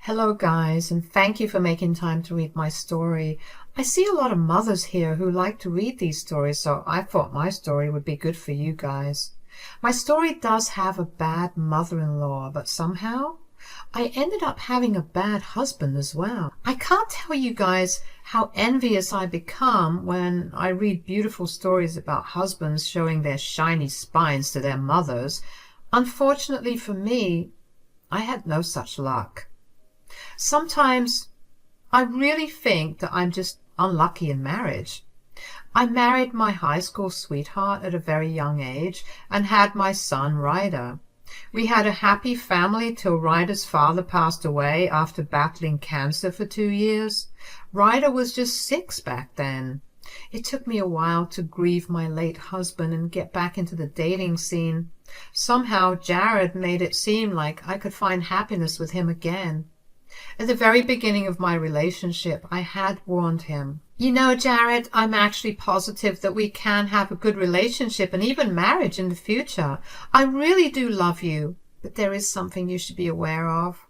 Hello guys, and thank you for making time to read my story. I see a lot of mothers here who like to read these stories, so I thought my story would be good for you guys. My story does have a bad mother-in-law, but somehow I ended up having a bad husband as well. I can't tell you guys how envious I become when I read beautiful stories about husbands showing their shiny spines to their mothers. Unfortunately for me, I had no such luck. Sometimes I really think that I'm just unlucky in marriage. I married my high school sweetheart at a very young age and had my son Ryder. We had a happy family till Ryder's father passed away after battling cancer for 2 years. Ryder was just 6 back then. It took me a while to grieve my late husband and get back into the dating scene. Somehow Jared made it seem like I could find happiness with him again. At the very beginning of my relationship, I had warned him. You know, Jared, I'm actually positive that we can have a good relationship and even marriage in the future. I really do love you, but there is something you should be aware of.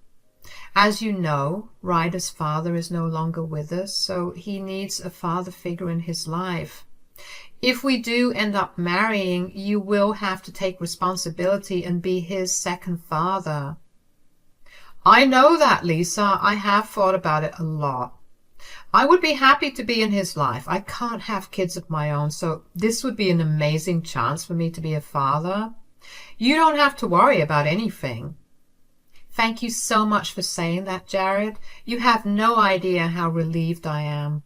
As you know, Ryder's father is no longer with us, so he needs a father figure in his life. If we do end up marrying, you will have to take responsibility and be his second father. I know that, Lisa. I have thought about it a lot. I would be happy to be in his life. I can't have kids of my own, so this would be an amazing chance for me to be a father. You don't have to worry about anything. Thank you so much for saying that, Jared. You have no idea how relieved I am.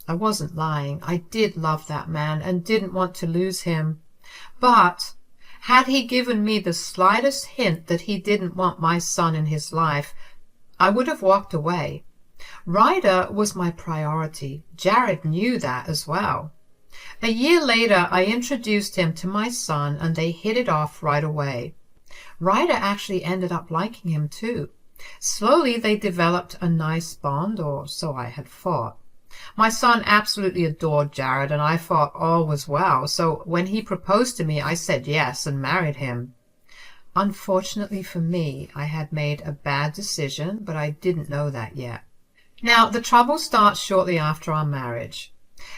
I wasn't lying. I did love that man and didn't want to lose him. But had he given me the slightest hint that he didn't want my son in his life, I would have walked away. Ryder was my priority. Jared knew that as well. A year later, I introduced him to my son and they hit it off right away. Ryder actually ended up liking him too. Slowly they developed a nice bond, or so I had thought. My son absolutely adored Jared, and I thought all was well, so when he proposed to me, I said yes and married him. Unfortunately for me, I had made a bad decision, but I didn't know that yet. Now, the trouble starts shortly after our marriage.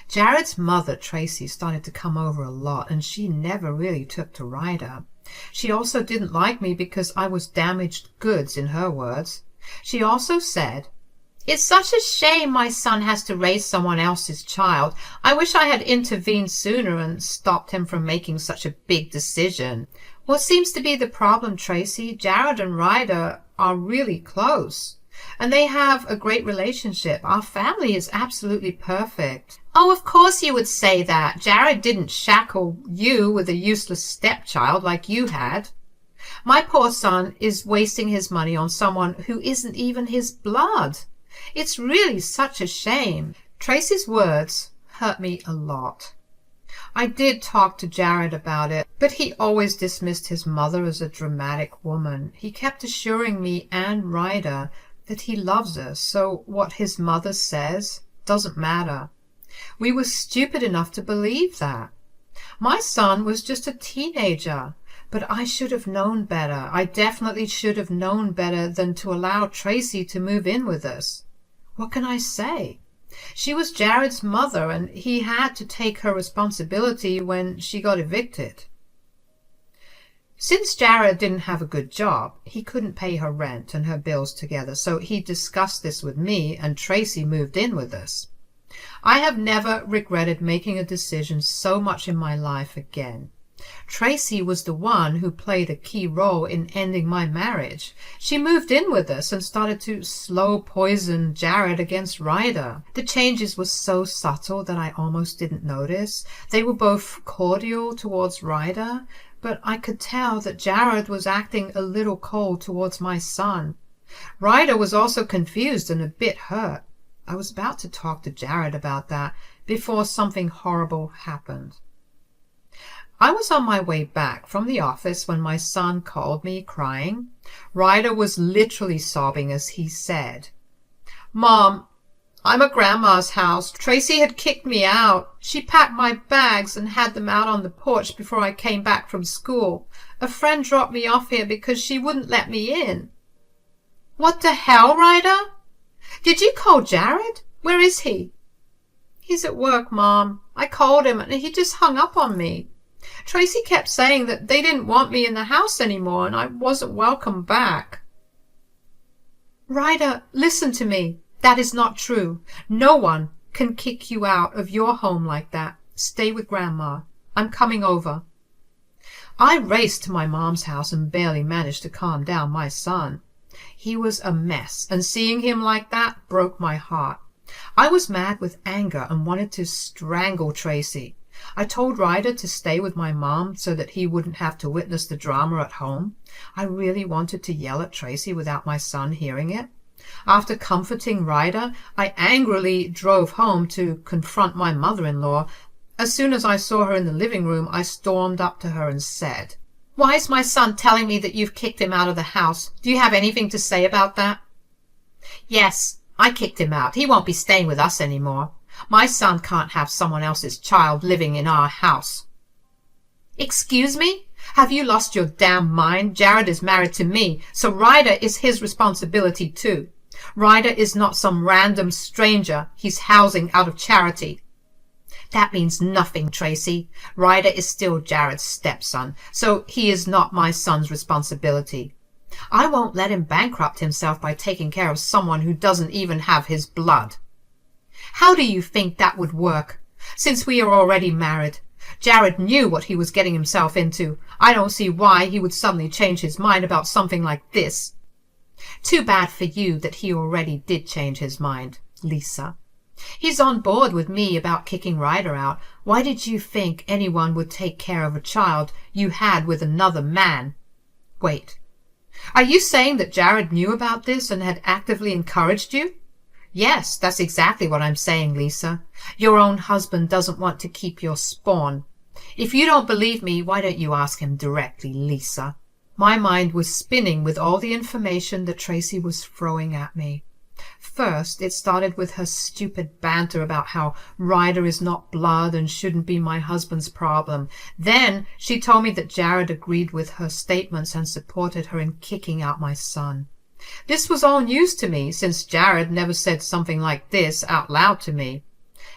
Jared's mother, Tracy, started to come over a lot, and she never really took to Ryder. She also didn't like me because I was damaged goods, in her words. She also said, "It's such a shame my son has to raise someone else's child. I wish I had intervened sooner and stopped him from making such a big decision." What seems to be the problem, Tracy? Jared and Ryder are really close, and they have a great relationship. Our family is absolutely perfect. Oh, of course you would say that. Jared didn't shackle you with a useless stepchild like you had. My poor son is wasting his money on someone who isn't even his blood. It's really such a shame. Tracy's words hurt me a lot. I did talk to Jared about it, but he always dismissed his mother as a dramatic woman. He kept assuring me and Ryder that he loves us, so what his mother says doesn't matter. We were stupid enough to believe that. My son was just a teenager, but I should have known better. I definitely should have known better than to allow Tracy to move in with us. What can I say? She was Jared's mother, and he had to take her responsibility when she got evicted. Since Jared didn't have a good job, he couldn't pay her rent and her bills together, so he discussed this with me, and Tracy moved in with us. I have never regretted making a decision so much in my life again. Tracy was the one who played a key role in ending my marriage. She moved in with us and started to slow poison Jared against Ryder. The changes were so subtle that I almost didn't notice. They were both cordial towards Ryder, but I could tell that Jared was acting a little cold towards my son. Ryder was also confused and a bit hurt. I was about to talk to Jared about that before something horrible happened. I was on my way back from the office when my son called me crying. Ryder was literally sobbing as he said, "Mom, I'm at Grandma's house. Tracy had kicked me out. She packed my bags and had them out on the porch before I came back from school. A friend dropped me off here because she wouldn't let me in." What the hell, Ryder? Did you call Jared? Where is he? He's at work, Mom. I called him and he just hung up on me. Tracy kept saying that they didn't want me in the house anymore and I wasn't welcome back. Ryder, listen to me. That is not true. No one can kick you out of your home like that. Stay with Grandma. I'm coming over. I raced to my mom's house and barely managed to calm down my son. He was a mess, and seeing him like that broke my heart. I was mad with anger and wanted to strangle Tracy. I told Ryder to stay with my mom so that he wouldn't have to witness the drama at home. I really wanted to yell at Tracy without my son hearing it. After comforting Ryder, I angrily drove home to confront my mother-in-law. As soon as I saw her in the living room, I stormed up to her and said, "Why is my son telling me that you've kicked him out of the house? Do you have anything to say about that?" "Yes, I kicked him out. He won't be staying with us anymore. My son can't have someone else's child living in our house." "Excuse me? Have you lost your damn mind? Jared is married to me, so Ryder is his responsibility too. Ryder is not some random stranger he's housing out of charity." "That means nothing, Tracy. Ryder is still Jared's stepson, so he is not my son's responsibility. I won't let him bankrupt himself by taking care of someone who doesn't even have his blood." "How do you think that would work? Since we are already married, Jared knew what he was getting himself into. I don't see why he would suddenly change his mind about something like this." "Too bad for you that he already did change his mind, Lisa. He's on board with me about kicking Ryder out. Why did you think anyone would take care of a child you had with another man?" "Wait. Are you saying that Jared knew about this and had actively encouraged you?" "Yes, that's exactly what I'm saying, Lisa. Your own husband doesn't want to keep your spawn. If you don't believe me, why don't you ask him directly, Lisa?" My mind was spinning with all the information that Tracy was throwing at me. First, it started with her stupid banter about how Ryder is not blood and shouldn't be my husband's problem. Then she told me that Jared agreed with her statements and supported her in kicking out my son. This was all news to me, since Jared never said something like this out loud to me.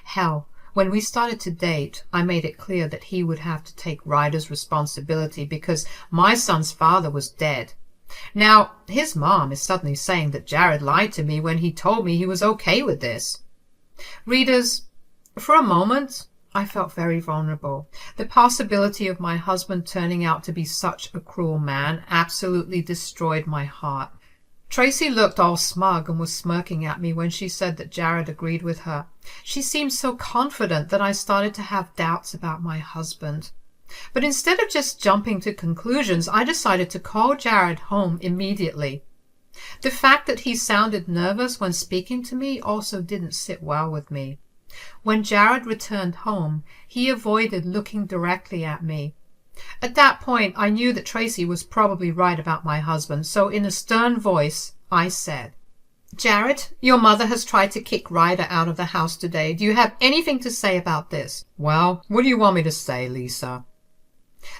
Hell, when we started to date, I made it clear that he would have to take Ryder's responsibility because my son's father was dead. Now, his mom is suddenly saying that Jared lied to me when he told me he was okay with this. Readers, for a moment, I felt very vulnerable. The possibility of my husband turning out to be such a cruel man absolutely destroyed my heart. Tracy looked all smug and was smirking at me when she said that Jared agreed with her. She seemed so confident that I started to have doubts about my husband. But instead of just jumping to conclusions, I decided to call Jared home immediately. The fact that he sounded nervous when speaking to me also didn't sit well with me. When Jared returned home, he avoided looking directly at me. At that point, I knew that Tracy was probably right about my husband, so in a stern voice, I said, "Jared, your mother has tried to kick Ryder out of the house today. Do you have anything to say about this?" "Well, what do you want me to say, Lisa?"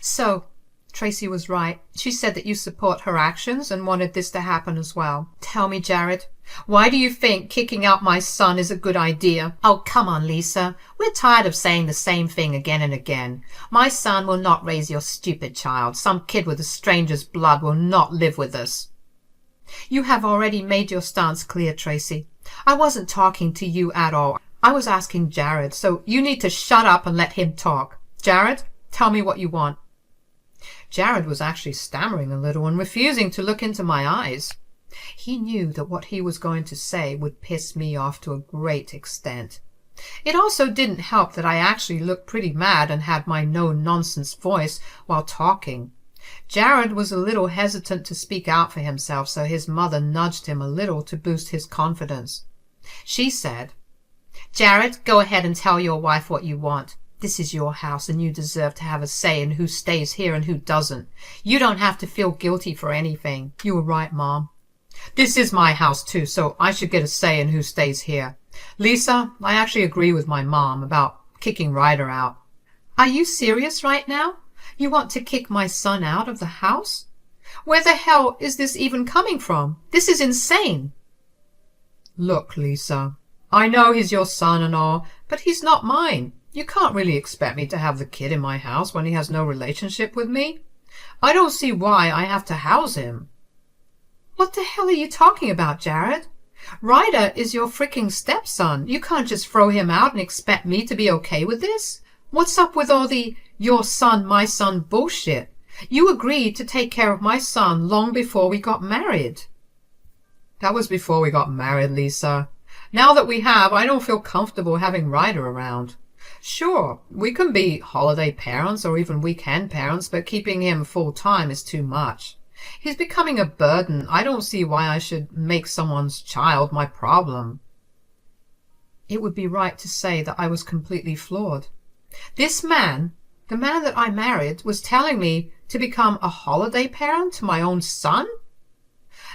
"So, Tracy was right. She said that you support her actions and wanted this to happen as well. Tell me, Jared, why do you think kicking out my son is a good idea?" "Oh, come on, Lisa. We're tired of saying the same thing again and again. My son will not raise your stupid child. Some kid with a stranger's blood will not live with us." "You have already made your stance clear, Tracy. I wasn't talking to you at all. I was asking Jared, so you need to shut up and let him talk. Jared, tell me what you want." Jared was actually stammering a little and refusing to look into my eyes. He knew that what he was going to say would piss me off to a great extent. It also didn't help that I actually looked pretty mad and had my no-nonsense voice while talking. Jared was a little hesitant to speak out for himself, so his mother nudged him a little to boost his confidence. She said, "Jared, go ahead and tell your wife what you want. This is your house, and you deserve to have a say in who stays here and who doesn't. You don't have to feel guilty for anything." "You were right, Mom. This is my house too, so I should get a say in who stays here. Lisa, I actually agree with my mom about kicking Ryder out." "Are you serious right now? You want to kick my son out of the house?" Where the hell is this even coming from? This is insane. Look, Lisa, I know he's your son and all, but he's not mine. You can't really expect me to have the kid in my house when he has no relationship with me. I don't see why I have to house him. What the hell are you talking about, Jared? Ryder is your freaking stepson. You can't just throw him out and expect me to be okay with this. What's up with all the your son, my son bullshit? You agreed to take care of my son long before we got married. That was before we got married, Lisa. Now that we have, I don't feel comfortable having Ryder around. Sure, we can be holiday parents or even weekend parents, but keeping him full-time is too much. He's becoming a burden. I don't see why I should make someone's child my problem. It would be right to say that I was completely flawed. This man, the man that I married, was telling me to become a holiday parent to my own son?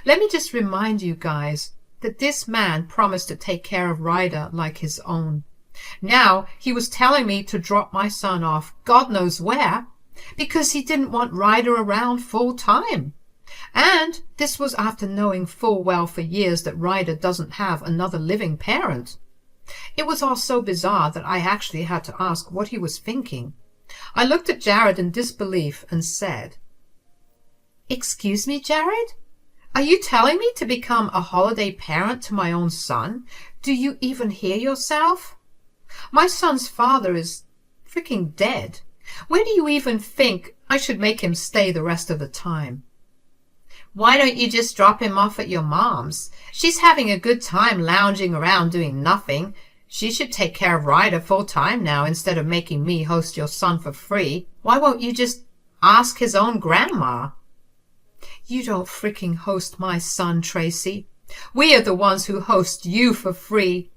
Let me just remind you guys that this man promised to take care of Ryder like his own. Now he was telling me to drop my son off God knows where because he didn't want Ryder around full time. And this was after knowing full well for years that Ryder doesn't have another living parent. It was all so bizarre that I actually had to ask what he was thinking. I looked at Jared in disbelief and said, "Excuse me, Jared? Are you telling me to become a holiday parent to my own son? Do you even hear yourself? My son's father is freaking dead. Where do you even think I should make him stay the rest of the time? Why don't you just drop him off at your mom's? She's having a good time lounging around doing nothing. She should take care of Ryder full time now instead of making me host your son for free. Why won't you just ask his own grandma?" You don't freaking host my son, Tracy. We are the ones who host you for free.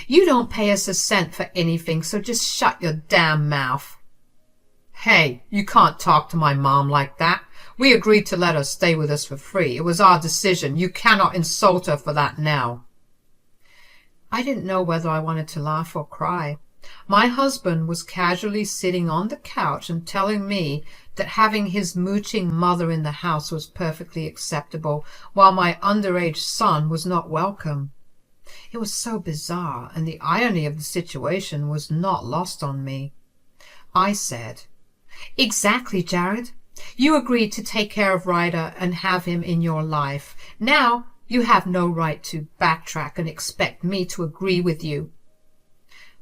You don't pay us a cent for anything, so just shut your damn mouth. Hey, you can't talk to my mom like that. We agreed to let her stay with us for free. It was our decision. You cannot insult her for that now. I didn't know whether I wanted to laugh or cry. My husband was casually sitting on the couch and telling me that having his mooching mother in the house was perfectly acceptable, while my underage son was not welcome. It was so bizarre, and the irony of the situation was not lost on me. I said, "Exactly, Jared. You agreed to take care of Ryder and have him in your life. Now you have no right to backtrack and expect me to agree with you."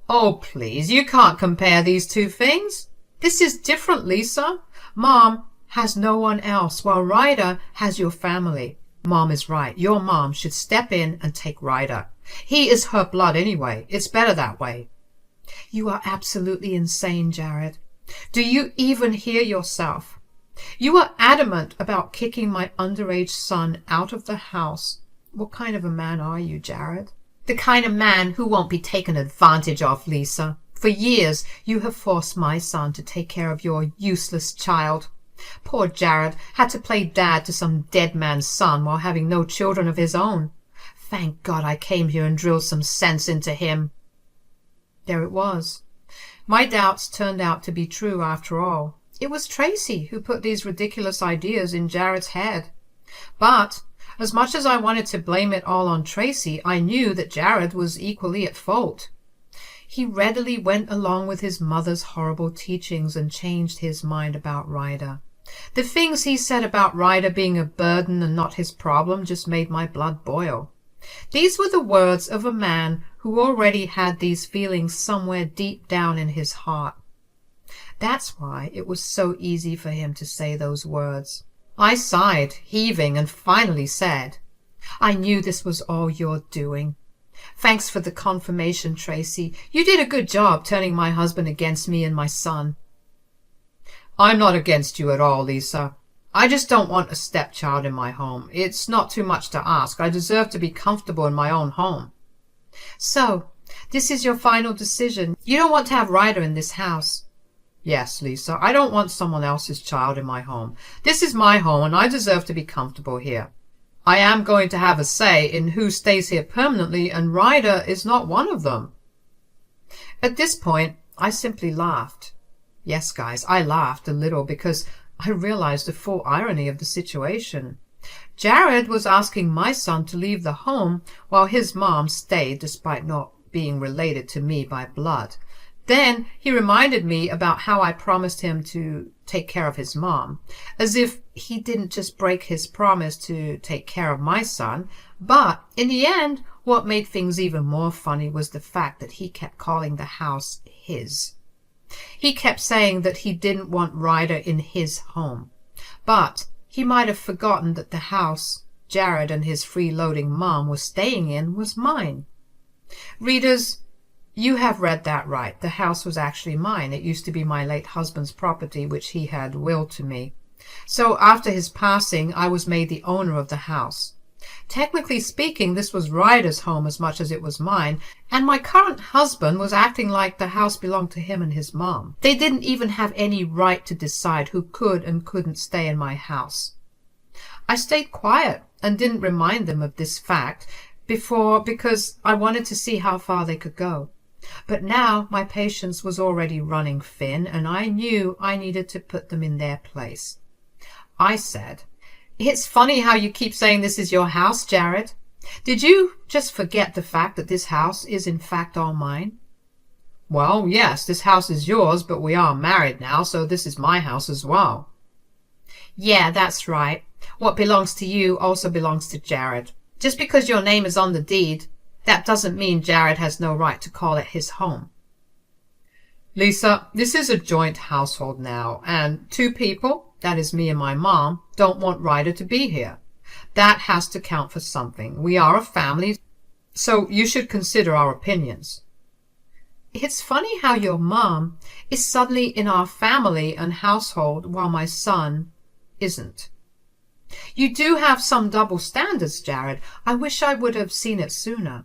Oh, please, you can't compare these two things. This is different, Lisa. Mom has no one else, while Ryder has your family. Mom is right. Your mom should step in and take Ryder. He is her blood anyway. It's better that way. You are absolutely insane, Jared. Do you even hear yourself? You are adamant about kicking my underage son out of the house. What kind of a man are you, Jared? The kind of man who won't be taken advantage of, Lisa. For years you have forced my son to take care of your useless child. Poor Jared had to play dad to some dead man's son while having no children of his own. Thank God I came here and drilled some sense into him. There it was. My doubts turned out to be true after all. It was Tracy who put these ridiculous ideas in Jared's head. But as much as I wanted to blame it all on Tracy, I knew that Jared was equally at fault. He readily went along with his mother's horrible teachings and changed his mind about Ryder. The things he said about Ryder being a burden and not his problem just made my blood boil. These were the words of a man who already had these feelings somewhere deep down in his heart. That's why it was so easy for him to say those words. I sighed, heaving, and finally said, "I knew this was all your doing. Thanks for the confirmation, Tracy. You did a good job turning my husband against me and my son." "I'm not against you at all, Lisa. I just don't want a stepchild in my home. It's not too much to ask. I deserve to be comfortable in my own home." "So, this is your final decision. You don't want to have Ryder in this house?" "Yes, Lisa. I don't want someone else's child in my home. This is my home, and I deserve to be comfortable here. I am going to have a say in who stays here permanently, and Ryder is not one of them." At this point, I simply laughed. Yes, guys, I laughed a little because I realized the full irony of the situation. Jared was asking my son to leave the home while his mom stayed despite not being related to me by blood. Then he reminded me about how I promised him to take care of his mom, as if he didn't just break his promise to take care of my son. But in the end, what made things even more funny was the fact that he kept calling the house his. He kept saying that he didn't want Ryder in his home, but he might have forgotten that the house Jared and his freeloading mom were staying in was mine. Readers, you have read that right. The house was actually mine. It used to be my late husband's property, which he had willed to me. So after his passing, I was made the owner of the house. Technically speaking, this was Ryder's home as much as it was mine, and my current husband was acting like the house belonged to him and his mom. They didn't even have any right to decide who could and couldn't stay in my house. I stayed quiet and didn't remind them of this fact before because I wanted to see how far they could go. But now my patience was already running thin, and I knew I needed to put them in their place. I said, "It's funny how you keep saying this is your house, Jared. Did you just forget the fact that this house is in fact all mine?" "Well, yes, this house is yours, but we are married now, so this is my house as well." "Yeah, that's right. What belongs to you also belongs to Jared. Just because your name is on the deed, that doesn't mean Jared has no right to call it his home." "Lisa, this is a joint household now, and two people, that is me and my mom, don't want Ryder to be here. That has to count for something. We are a family, so you should consider our opinions." "It's funny how your mom is suddenly in our family and household while my son isn't. You do have some double standards, Jared. I wish I would have seen it sooner."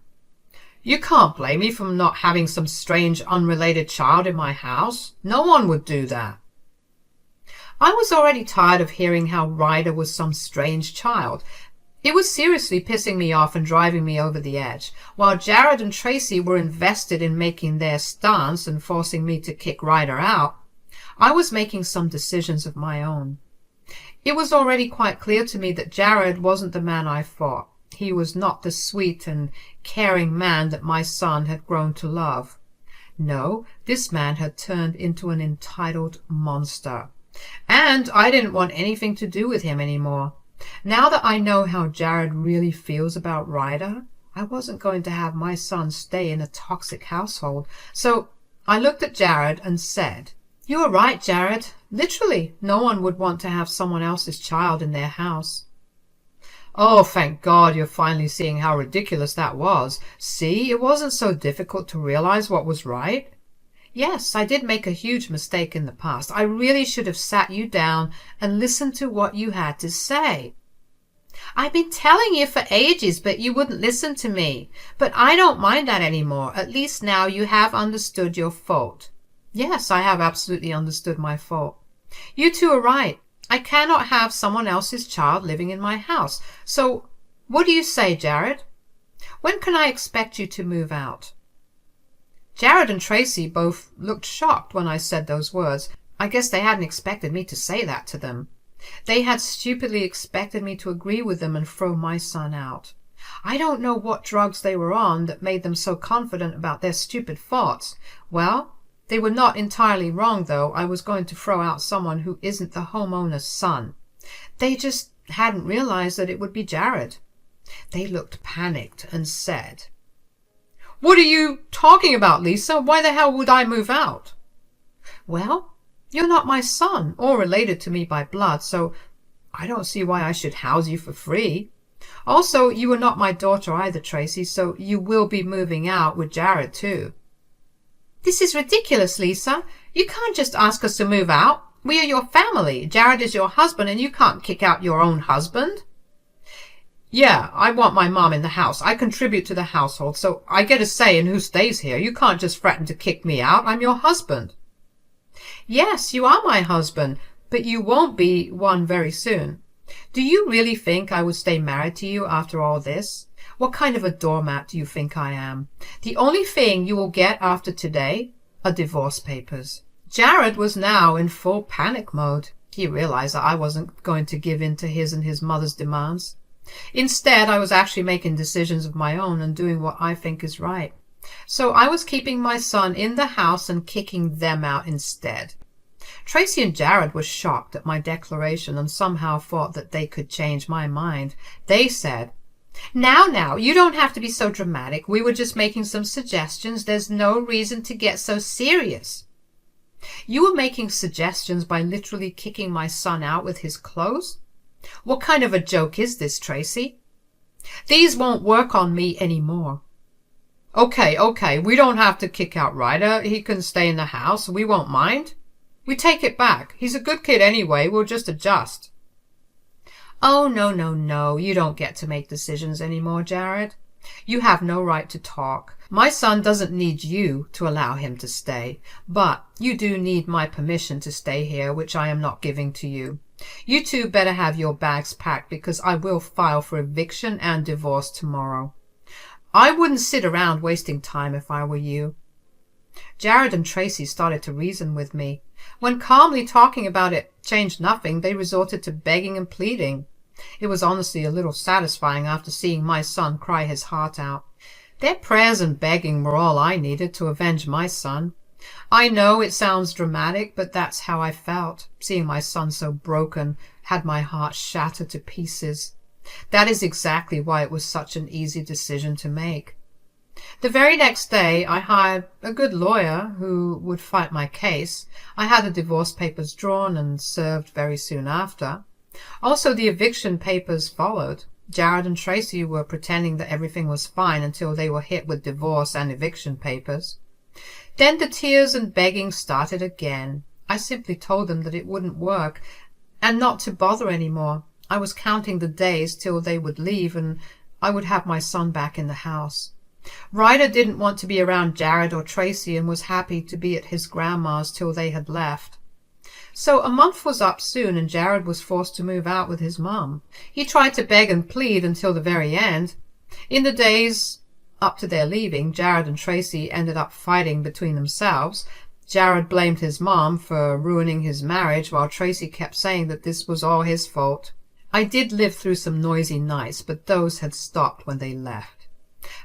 "You can't blame me for not having some strange, unrelated child in my house. No one would do that." I was already tired of hearing how Ryder was some strange child. It was seriously pissing me off and driving me over the edge. While Jared and Tracy were invested in making their stance and forcing me to kick Ryder out, I was making some decisions of my own. It was already quite clear to me that Jared wasn't the man I thought. He was not the sweet and caring man that my son had grown to love. No, this man had turned into an entitled monster. And I didn't want anything to do with him anymore. Now that I know how Jared really feels about Ryder, I wasn't going to have my son stay in a toxic household. So I looked at Jared and said, "You are right, Jared. Literally, no one would want to have someone else's child in their house." "Oh, thank God you're finally seeing how ridiculous that was. See, it wasn't so difficult to realize what was right." "Yes, I did make a huge mistake in the past. I really should have sat you down and listened to what you had to say." "I've been telling you for ages, but you wouldn't listen to me. But I don't mind that anymore. At least now you have understood your fault." "Yes, I have absolutely understood my fault. You two are right. I cannot have someone else's child living in my house. So what do you say, Jared? When can I expect you to move out?" Jared and Tracy both looked shocked when I said those words. I guess they hadn't expected me to say that to them. They had stupidly expected me to agree with them and throw my son out. I don't know what drugs they were on that made them so confident about their stupid thoughts. Well, they were not entirely wrong, though. I was going to throw out someone who isn't the homeowner's son. They just hadn't realized that it would be Jared. They looked panicked and said, "What are you talking about, Lisa? Why the hell would I move out?" "Well, you're not my son or related to me by blood, so I don't see why I should house you for free. Also, you are not my daughter either, Tracy, so you will be moving out with Jared too." "This is ridiculous, Lisa. You can't just ask us to move out. We are your family. Jared is your husband, and you can't kick out your own husband." "Yeah, I want my mom in the house. I contribute to the household, so I get a say in who stays here. You can't just threaten to kick me out. I'm your husband." "Yes, you are my husband, but you won't be one very soon. Do you really think I would stay married to you after all this? What kind of a doormat do you think I am? The only thing you will get after today are divorce papers." Jared was now in full panic mode. He realized that I wasn't going to give in to his and his mother's demands. Instead, I was actually making decisions of my own and doing what I think is right. So I was keeping my son in the house and kicking them out instead. Tracy and Jared were shocked at my declaration and somehow thought that they could change my mind. They said, Now, you don't have to be so dramatic. We were just making some suggestions. There's no reason to get so serious." "You were making suggestions by literally kicking my son out with his clothes? What kind of a joke is this, Tracy?" "These won't work on me anymore." Okay, we don't have to kick out Ryder. He can stay in the house. We won't mind. We take it back. He's a good kid anyway. We'll just adjust." "Oh, no. You don't get to make decisions anymore, Jared. You have no right to talk. My son doesn't need you to allow him to stay, but you do need my permission to stay here, which I am not giving to you. You two better have your bags packed because I will file for eviction and divorce tomorrow. I wouldn't sit around wasting time if I were you." Jared and Tracy started to reason with me. When calmly talking about it changed nothing, they resorted to begging and pleading. It was honestly a little satisfying after seeing my son cry his heart out. Their prayers and begging were all I needed to avenge my son. I know it sounds dramatic, but that's how I felt. Seeing my son so broken had my heart shattered to pieces. That is exactly why it was such an easy decision to make. The very next day, I hired a good lawyer who would fight my case. I had the divorce papers drawn and served very soon after. Also, the eviction papers followed. Jared and Tracy were pretending that everything was fine until they were hit with divorce and eviction papers. Then the tears and begging started again. I simply told them that it wouldn't work and not to bother anymore. I was counting the days till they would leave and I would have my son back in the house. Ryder didn't want to be around Jared or Tracy and was happy to be at his grandma's till they had left. So a month was up soon and Jared was forced to move out with his mum. He tried to beg and plead until the very end. In the days up to their leaving, Jared and Tracy ended up fighting between themselves. Jared blamed his mom for ruining his marriage while Tracy kept saying that this was all his fault. I did live through some noisy nights, but those had stopped when they left.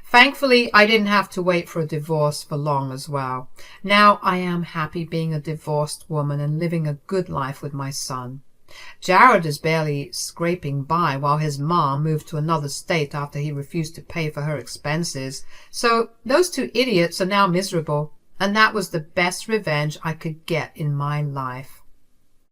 Thankfully, I didn't have to wait for a divorce for long as well. Now I am happy being a divorced woman and living a good life with my son. Jared is barely scraping by while his mom moved to another state after he refused to pay for her expenses. So those two idiots are now miserable, and that was the best revenge I could get in my life.